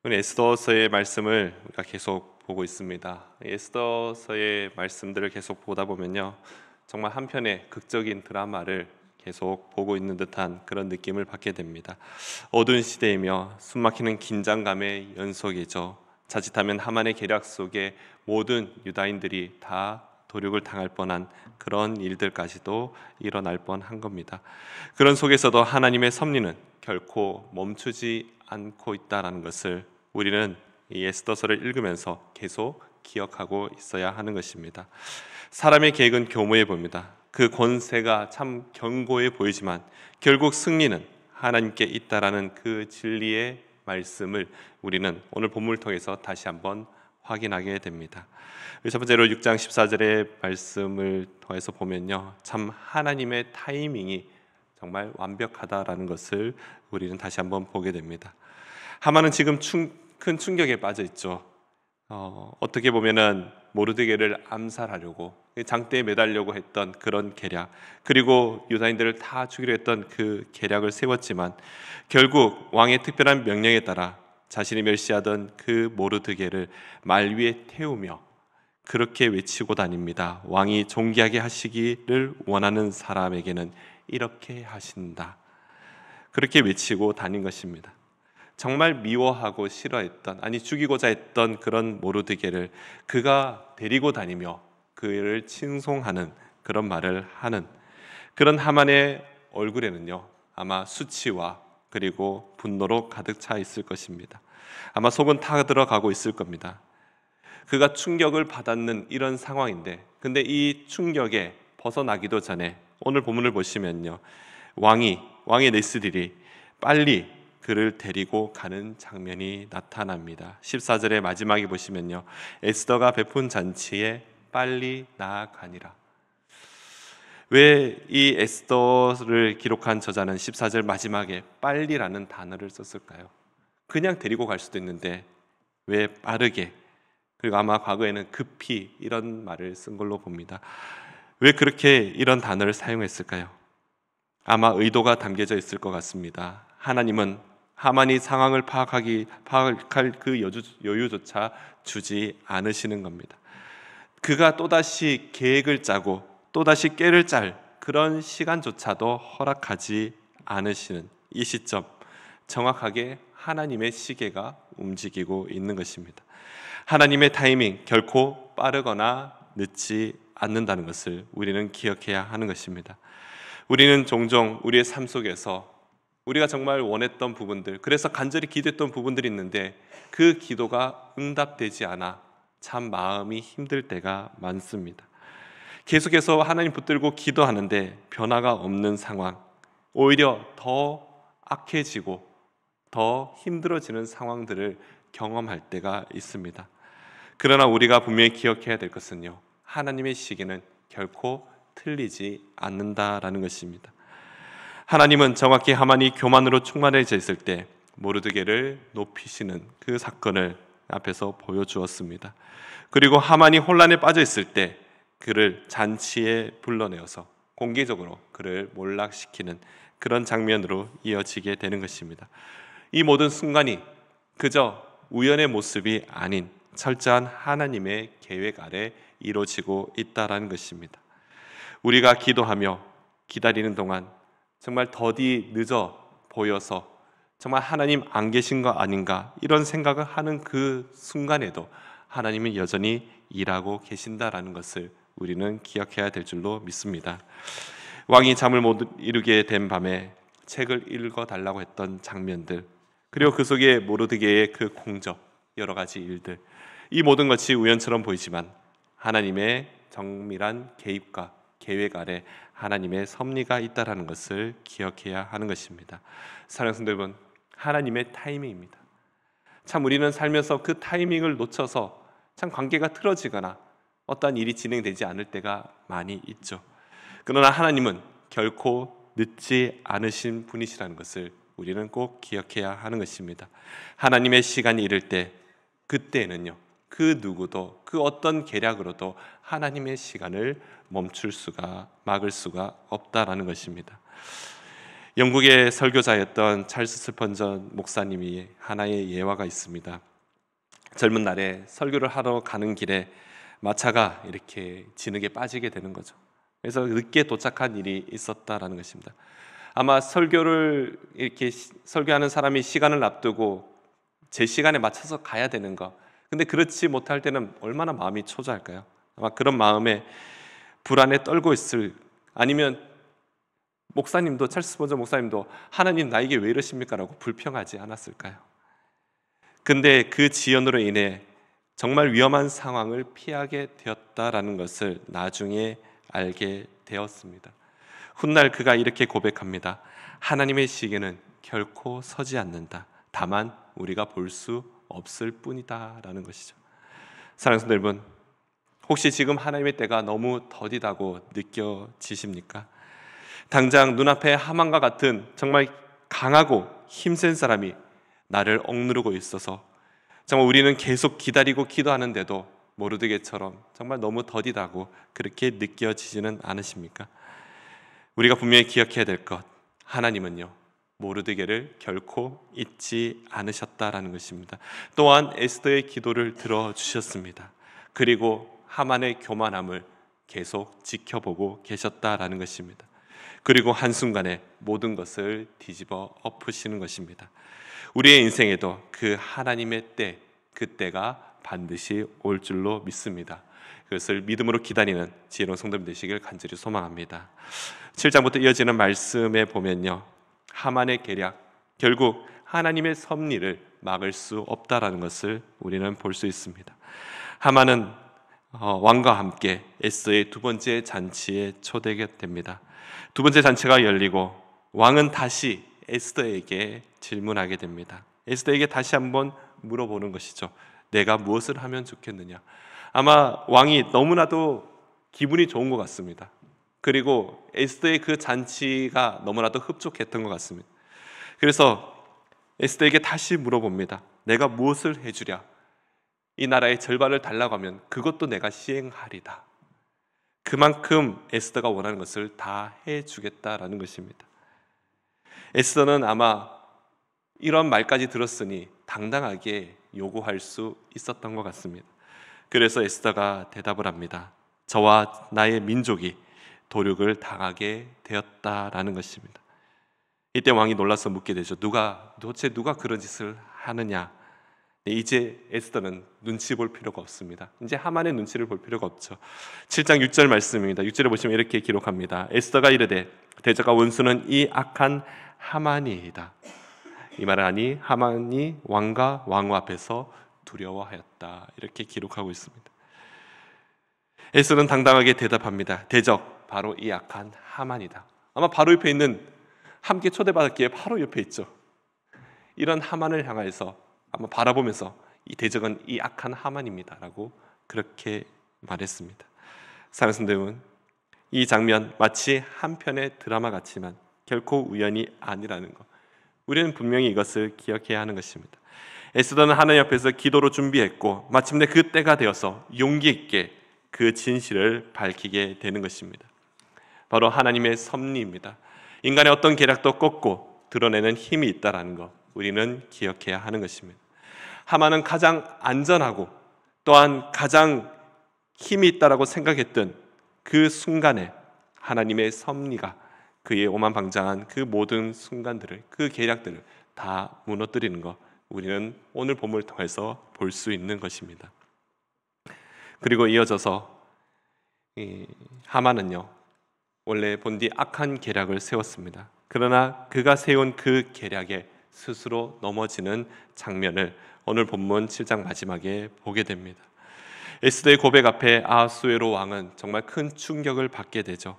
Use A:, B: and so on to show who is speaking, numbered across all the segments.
A: 오늘 에스더서의 말씀을 우리가 계속 보고 있습니다. 에스더서의 말씀들을 계속 보다 보면요, 정말 한편의 극적인 드라마를 계속 보고 있는 듯한 그런 느낌을 받게 됩니다. 어두운 시대이며 숨막히는 긴장감의 연속이죠. 자칫하면 하만의 계략 속에 모든 유다인들이 다 도륙을 당할 뻔한 그런 일들까지도 일어날 뻔한 겁니다. 그런 속에서도 하나님의 섭리는 결코 멈추지 않고 있다는 것을 우리는 이 에스더서를 읽으면서 계속 기억하고 있어야 하는 것입니다. 사람의 계획은 교모해 봅니다. 그 권세가 참 견고해 보이지만 결국 승리는 하나님께 있다라는 그 진리의 말씀을 우리는 오늘 본문을 통해서 다시 한번 확인하게 됩니다. 첫 번째로 6장 14절의 말씀을 통해서 보면요, 참 하나님의 타이밍이 정말 완벽하다라는 것을 우리는 다시 한번 보게 됩니다. 하만은 지금 큰 충격에 빠져 있죠. 어떻게 보면은 모르드게를 암살하려고 장대에 매달려고 했던 그런 계략, 그리고 유다인들을 다 죽이려 했던 그 계략을 세웠지만 결국 왕의 특별한 명령에 따라 자신이 멸시하던 그 모르드게를 말 위에 태우며 그렇게 외치고 다닙니다. 왕이 존귀하게 하시기를 원하는 사람에게는 이렇게 하신다. 그렇게 외치고 다닌 것입니다. 정말 미워하고 싫어했던, 아니 죽이고자 했던 그런 모르드게를 그가 데리고 다니며 그를 칭송하는 그런 말을 하는 그런 하만의 얼굴에는요, 아마 수치와 그리고 분노로 가득 차 있을 것입니다. 아마 속은 타 들어가고 있을 겁니다. 그가 충격을 받았는 이런 상황인데, 근데 이 충격에 벗어나기도 전에 오늘 본문을 보시면요, 왕의 내스들이 빨리 그를 데리고 가는 장면이 나타납니다. 14절의 마지막에 보시면요, 에스더가 베푼 잔치에 빨리 나아가니라. 왜 이 에스더를 기록한 저자는 14절 마지막에 빨리라는 단어를 썼을까요? 그냥 데리고 갈 수도 있는데 왜 빠르게, 그리고 아마 과거에는 급히 이런 말을 쓴 걸로 봅니다. 왜 그렇게 이런 단어를 사용했을까요? 아마 의도가 담겨져 있을 것 같습니다. 하나님은 하만이 상황을 파악할 그 여유조차 주지 않으시는 겁니다. 그가 또다시 계획을 짜고 또다시 꾀를 짤 그런 시간조차도 허락하지 않으시는 이 시점, 정확하게 하나님의 시계가 움직이고 있는 것입니다. 하나님의 타이밍 결코 빠르거나 늦지 않는다는 것을 우리는 기억해야 하는 것입니다. 우리는 종종 우리의 삶 속에서 우리가 정말 원했던 부분들, 그래서 간절히 기도했던 부분들이 있는데 그 기도가 응답되지 않아 참 마음이 힘들 때가 많습니다. 계속해서 하나님 붙들고 기도하는데 변화가 없는 상황, 오히려 더 악해지고 더 힘들어지는 상황들을 경험할 때가 있습니다. 그러나 우리가 분명히 기억해야 될 것은요, 하나님의 시기는 결코 틀리지 않는다라는 것입니다. 하나님은 정확히 하만이 교만으로 충만해져 있을 때 모르드게를 높이시는 그 사건을 앞에서 보여주었습니다. 그리고 하만이 혼란에 빠져 있을 때 그를 잔치에 불러내어서 공개적으로 그를 몰락시키는 그런 장면으로 이어지게 되는 것입니다. 이 모든 순간이 그저 우연의 모습이 아닌 철저한 하나님의 계획 아래 이루어지고 있다는 것입니다. 우리가 기도하며 기다리는 동안 정말 더디 늦어 보여서 정말 하나님 안 계신 거 아닌가 이런 생각을 하는 그 순간에도 하나님은 여전히 일하고 계신다라는 것을 우리는 기억해야 될 줄로 믿습니다. 왕이 잠을 못 이루게 된 밤에 책을 읽어달라고 했던 장면들, 그리고 그 속에 모르드게의 그 공적, 여러 가지 일들, 이 모든 것이 우연처럼 보이지만 하나님의 정밀한 개입과 계획 아래 하나님의 섭리가 있다라는 것을 기억해야 하는 것입니다. 사랑하는 성도 여러분, 하나님의 타이밍입니다. 참 우리는 살면서 그 타이밍을 놓쳐서 참 관계가 틀어지거나 어떠한 일이 진행되지 않을 때가 많이 있죠. 그러나 하나님은 결코 늦지 않으신 분이시라는 것을 우리는 꼭 기억해야 하는 것입니다. 하나님의 시간이 이를 때 그때는요, 그 누구도 그 어떤 계략으로도 하나님의 시간을 막을 수가 없다라는 것입니다. 영국의 설교자였던 찰스 스펀전 목사님이 하나의 예화가 있습니다. 젊은 날에 설교를 하러 가는 길에 마차가 이렇게 진흙에 빠지게 되는 거죠. 그래서 늦게 도착한 일이 있었다라는 것입니다. 아마 설교를 이렇게 설교하는 사람이 시간을 앞두고 제 시간에 맞춰서 가야 되는 거. 근데 그렇지 못할 때는 얼마나 마음이 초조할까요? 아마 그런 마음에 불안에 떨고 있을, 아니면 목사님도, 찰스 스펀전 목사님도 하나님 나에게 왜 이러십니까? 라고 불평하지 않았을까요? 근데 그 지연으로 인해 정말 위험한 상황을 피하게 되었다라는 것을 나중에 알게 되었습니다. 훗날 그가 이렇게 고백합니다. 하나님의 시계는 결코 서지 않는다. 다만 우리가 볼 수 없을 뿐이다 라는 것이죠. 사랑하는 성도 여러분, 혹시 지금 하나님의 때가 너무 더디다고 느껴지십니까? 당장 눈앞에 하만과 같은 정말 강하고 힘센 사람이 나를 억누르고 있어서 정말 우리는 계속 기다리고 기도하는데도 모르드게처럼 정말 너무 더디다고 그렇게 느껴지지는 않으십니까? 우리가 분명히 기억해야 될 것, 하나님은요 모르드게를 결코 잊지 않으셨다라는 것입니다. 또한 에스더의 기도를 들어주셨습니다. 그리고 하만의 교만함을 계속 지켜보고 계셨다라는 것입니다. 그리고 한순간에 모든 것을 뒤집어 엎으시는 것입니다. 우리의 인생에도 그 하나님의 때, 그 때가 반드시 올 줄로 믿습니다. 그것을 믿음으로 기다리는 지혜로운 성도님 되시길 간절히 소망합니다. 7장부터 이어지는 말씀에 보면요, 하만의 계략, 결국 하나님의 섭리를 막을 수 없다라는 것을 우리는 볼 수 있습니다. 하만은 왕과 함께 에스더의 두 번째 잔치에 초대게 됩니다. 두 번째 잔치가 열리고 왕은 다시 에스더에게 질문하게 됩니다. 에스더에게 다시 한번 물어보는 것이죠. 내가 무엇을 하면 좋겠느냐? 아마 왕이 너무나도 기분이 좋은 것 같습니다. 그리고 에스더의 그 잔치가 너무나도 흡족했던 것 같습니다. 그래서 에스더에게 다시 물어봅니다. 내가 무엇을 해주랴? 이 나라의 절반을 달라고 하면 그것도 내가 시행하리다. 그만큼 에스더가 원하는 것을 다 해주겠다라는 것입니다. 에스더는 아마 이런 말까지 들었으니 당당하게 요구할 수 있었던 것 같습니다. 그래서 에스더가 대답을 합니다. 저와 나의 민족이 도륙을 당하게 되었다라는 것입니다. 이때 왕이 놀라서 묻게 되죠. 도대체 누가 그런 짓을 하느냐? 이제 에스더는 눈치 볼 필요가 없습니다. 이제 하만의 눈치를 볼 필요가 없죠. 7장 6절 말씀입니다. 6절에 보시면 이렇게 기록합니다. 에스더가 이르되 대적과 원수는 이 악한 하만이이다. 이 말을 하니 하만이 왕과 왕후 앞에서 두려워하였다. 이렇게 기록하고 있습니다. 에스더는 당당하게 대답합니다. 대적, 바로 이 악한 하만이다. 아마 바로 옆에 있는, 함께 초대받았기에 바로 옆에 있죠. 이런 하만을 향해서 아마 바라보면서 이 대적은 이 악한 하만입니다 라고 그렇게 말했습니다. 사랑하는 성도 여러분, 이 장면 마치 한 편의 드라마 같지만 결코 우연이 아니라는 것, 우리는 분명히 이것을 기억해야 하는 것입니다. 에스더는 하나님 앞에서 기도로 준비했고 마침내 그 때가 되어서 용기 있게 그 진실을 밝히게 되는 것입니다. 바로 하나님의 섭리입니다. 인간의 어떤 계략도 꺾고 드러내는 힘이 있다는 것, 우리는 기억해야 하는 것입니다. 하만은 가장 안전하고 또한 가장 힘이 있다라고 생각했던 그 순간에 하나님의 섭리가 그의 오만방장한 그 모든 순간들을, 그 계략들을 다 무너뜨리는 것, 우리는 오늘 본문을 통해서 볼 수 있는 것입니다. 그리고 이어져서 하만은요, 원래 본디 악한 계략을 세웠습니다. 그러나 그가 세운 그 계략에 스스로 넘어지는 장면을 오늘 본문 7장 마지막에 보게 됩니다. 에스더의 고백 앞에 아하수에로 왕은 정말 큰 충격을 받게 되죠.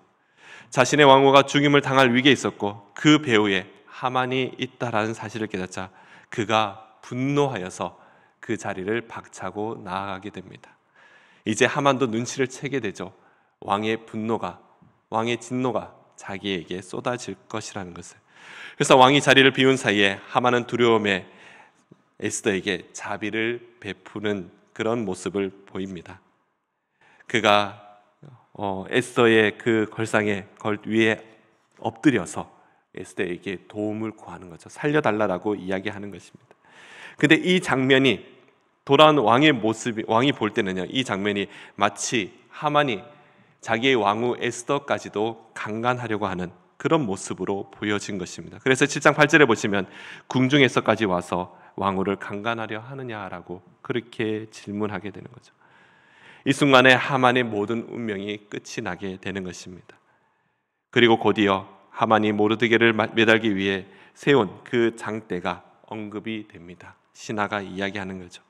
A: 자신의 왕후가 죽임을 당할 위기에 있었고 그 배후에 하만이 있다라는 사실을 깨닫자 그가 분노하여서 그 자리를 박차고 나아가게 됩니다. 이제 하만도 눈치를 채게 되죠. 왕의 분노가, 왕의 진노가 자기에게 쏟아질 것이라는 것을. 그래서 왕이 자리를 비운 사이에 하만은 두려움에 에스더에게 자비를 베푸는 그런 모습을 보입니다. 그가 에스더의 그 걸상에 위에 엎드려서 에스더에게 도움을 구하는 거죠. 살려달라고 이야기하는 것입니다. 근데 이 장면이 돌아온 왕의 모습이, 왕이 볼 때는요, 이 장면이 마치 하만이 자기의 왕후 에스더까지도 강간하려고 하는 그런 모습으로 보여진 것입니다. 그래서 7장 8절에 보시면 궁중에서까지 와서 왕후를 강간하려 하느냐라고 그렇게 질문하게 되는 거죠. 이 순간에 하만의 모든 운명이 끝이 나게 되는 것입니다. 그리고 곧이어 하만이 모르드게를 매달기 위해 세운 그 장대가 언급이 됩니다. 신하가 이야기하는 거죠.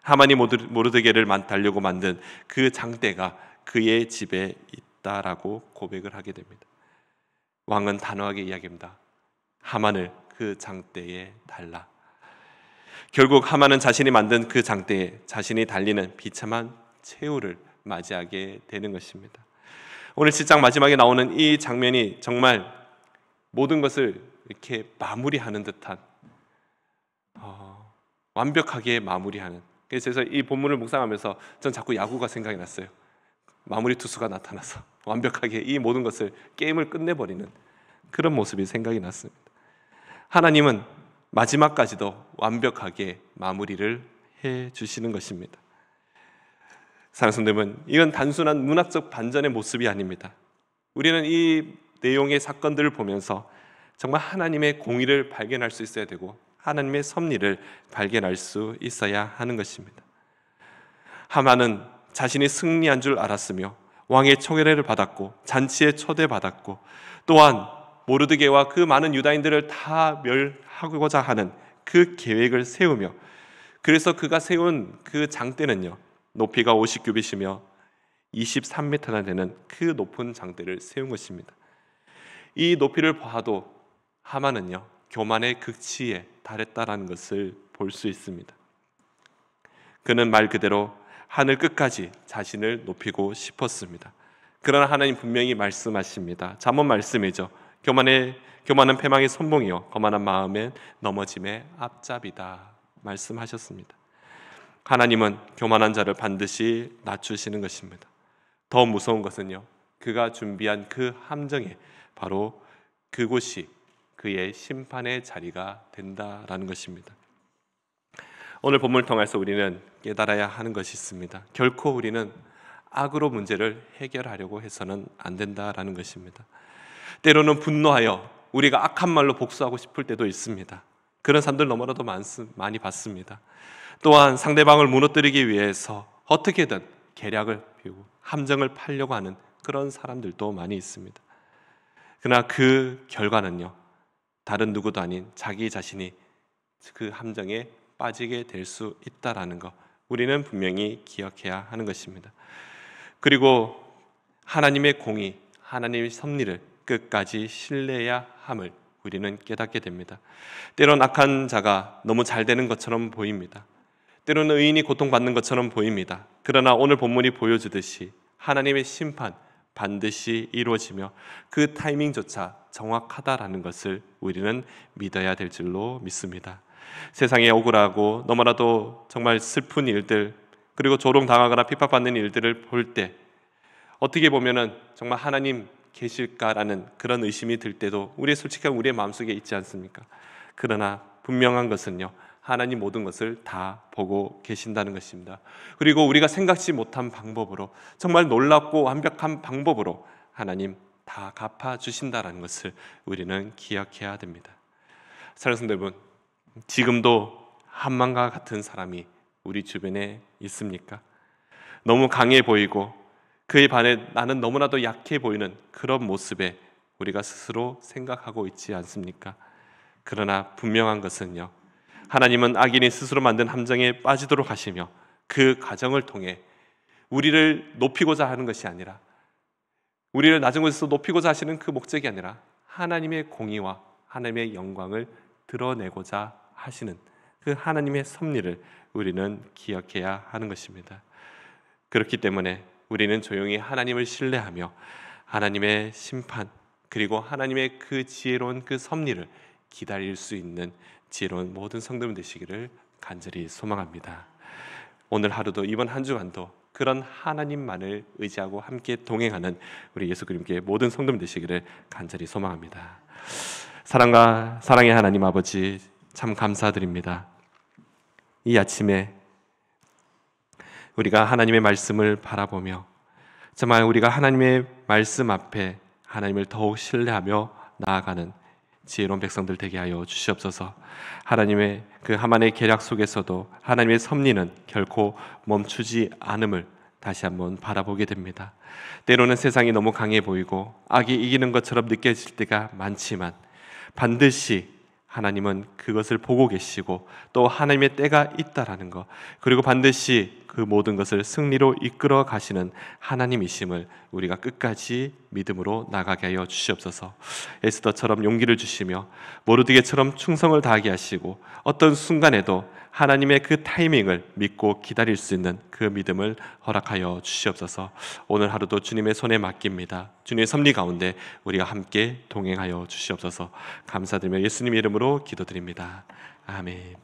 A: 하만이 모르드게를 달려고 만든 그 장대가 그의 집에 있다라고 고백을 하게 됩니다. 왕은 단호하게 이야기합니다. 하만을 그 장대에 달라. 결국 하만은 자신이 만든 그 장대에 자신이 달리는 비참한 최후를 맞이하게 되는 것입니다. 오늘 7장 마지막에 나오는 이 장면이 정말 모든 것을 이렇게 마무리하는 듯한 완벽하게 마무리하는. 그래서 이 본문을 묵상하면서 전 자꾸 야구가 생각이 났어요. 마무리 투수가 나타나서 완벽하게 이 모든 것을 게임을 끝내버리는 그런 모습이 생각이 났습니다. 하나님은 마지막까지도 완벽하게 마무리를 해주시는 것입니다. 사랑하는 여러분, 이건 단순한 문학적 반전의 모습이 아닙니다. 우리는 이 내용의 사건들을 보면서 정말 하나님의 공의를 발견할 수 있어야 되고 하나님의 섭리를 발견할 수 있어야 하는 것입니다. 하만은 자신이 승리한 줄 알았으며 왕의 청례를 받았고 잔치에 초대받았고 또한 모르드게와 그 많은 유다인들을 다 멸하고자 하는 그 계획을 세우며, 그래서 그가 세운 그 장대는요 높이가 50규빗이며 23m나 되는 그 높은 장대를 세운 것입니다. 이 높이를 봐도 하만은요 교만의 극치에 달했다라는 것을 볼 수 있습니다. 그는 말 그대로 하늘 끝까지 자신을 높이고 싶었습니다. 그러나 하나님 분명히 말씀하십니다. 잠언 말씀이죠. 교만은 패망의 선봉이요 거만한 마음엔 넘어짐의 앞잡이다 말씀하셨습니다. 하나님은 교만한 자를 반드시 낮추시는 것입니다. 더 무서운 것은요 그가 준비한 그 함정에 바로 그곳이 그의 심판의 자리가 된다라는 것입니다. 오늘 본문을 통해서 우리는 깨달아야 하는 것이 있습니다. 결코 우리는 악으로 문제를 해결하려고 해서는 안 된다라는 것입니다. 때로는 분노하여 우리가 악한 말로 복수하고 싶을 때도 있습니다. 그런 사람들 너무나도 많이 봤습니다. 또한 상대방을 무너뜨리기 위해서 어떻게든 계략을 피우고 함정을 파려고 하는 그런 사람들도 많이 있습니다. 그러나 그 결과는요 다른 누구도 아닌 자기 자신이 그 함정에 빠지게 될 수 있다라는 것, 우리는 분명히 기억해야 하는 것입니다. 그리고 하나님의 공의, 하나님의 섭리를 끝까지 신뢰해야 함을 우리는 깨닫게 됩니다. 때론 악한 자가 너무 잘 되는 것처럼 보입니다. 때로는 의인이 고통받는 것처럼 보입니다. 그러나 오늘 본문이 보여주듯이 하나님의 심판 반드시 이루어지며 그 타이밍조차 정확하다라는 것을 우리는 믿어야 될 줄로 믿습니다. 세상에 억울하고 너무나도 정말 슬픈 일들, 그리고 조롱당하거나 핍박받는 일들을 볼 때 어떻게 보면은 정말 하나님 계실까라는 그런 의심이 들 때도 솔직히 우리의 마음속에 있지 않습니까? 그러나 분명한 것은요 하나님 모든 것을 다 보고 계신다는 것입니다. 그리고 우리가 생각지 못한 방법으로, 정말 놀랍고 완벽한 방법으로 하나님 다 갚아주신다는 것을 우리는 기억해야 됩니다. 사랑하는 여러분, 지금도 하만과 같은 사람이 우리 주변에 있습니까? 너무 강해 보이고 그에 반해 나는 너무나도 약해 보이는 그런 모습에 우리가 스스로 생각하고 있지 않습니까? 그러나 분명한 것은요 하나님은 악인이 스스로 만든 함정에 빠지도록 하시며 그 과정을 통해 우리를 높이고자 하는 것이 아니라, 우리를 낮은 곳에서 높이고자 하시는 그 목적이 아니라 하나님의 공의와 하나님의 영광을 드러내고자 하시는 그 하나님의 섭리를 우리는 기억해야 하는 것입니다. 그렇기 때문에 우리는 조용히 하나님을 신뢰하며 하나님의 심판 그리고 하나님의 그 지혜로운 그 섭리를 기다릴 수 있는 지혜로운 모든 성도님 되시기를 간절히 소망합니다. 오늘 하루도 이번 한 주간도 그런 하나님만을 의지하고 함께 동행하는 우리 예수 그리스도의 모든 성도님 되시기를 간절히 소망합니다. 사랑의 하나님 아버지, 참 감사드립니다. 이 아침에 우리가 하나님의 말씀을 바라보며 정말 우리가 하나님의 말씀 앞에 하나님을 더욱 신뢰하며 나아가는 지혜로운 백성들 되게 하여 주시옵소서. 하나님의 그 하만의 계략 속에서도 하나님의 섭리는 결코 멈추지 않음을 다시 한번 바라보게 됩니다. 때로는 세상이 너무 강해 보이고 악이 이기는 것처럼 느껴질 때가 많지만 반드시 하나님은 그것을 보고 계시고 또 하나님의 때가 있다라는 것, 그리고 반드시 그 모든 것을 승리로 이끌어 가시는 하나님이심을 우리가 끝까지 믿음으로 나가게 하여 주시옵소서. 에스더처럼 용기를 주시며 모르드게처럼 충성을 다하게 하시고 어떤 순간에도 하나님의 그 타이밍을 믿고 기다릴 수 있는 그 믿음을 허락하여 주시옵소서. 오늘 하루도 주님의 손에 맡깁니다. 주님의 섭리 가운데 우리가 함께 동행하여 주시옵소서. 감사드리며 예수님 이름으로 기도드립니다. 아멘.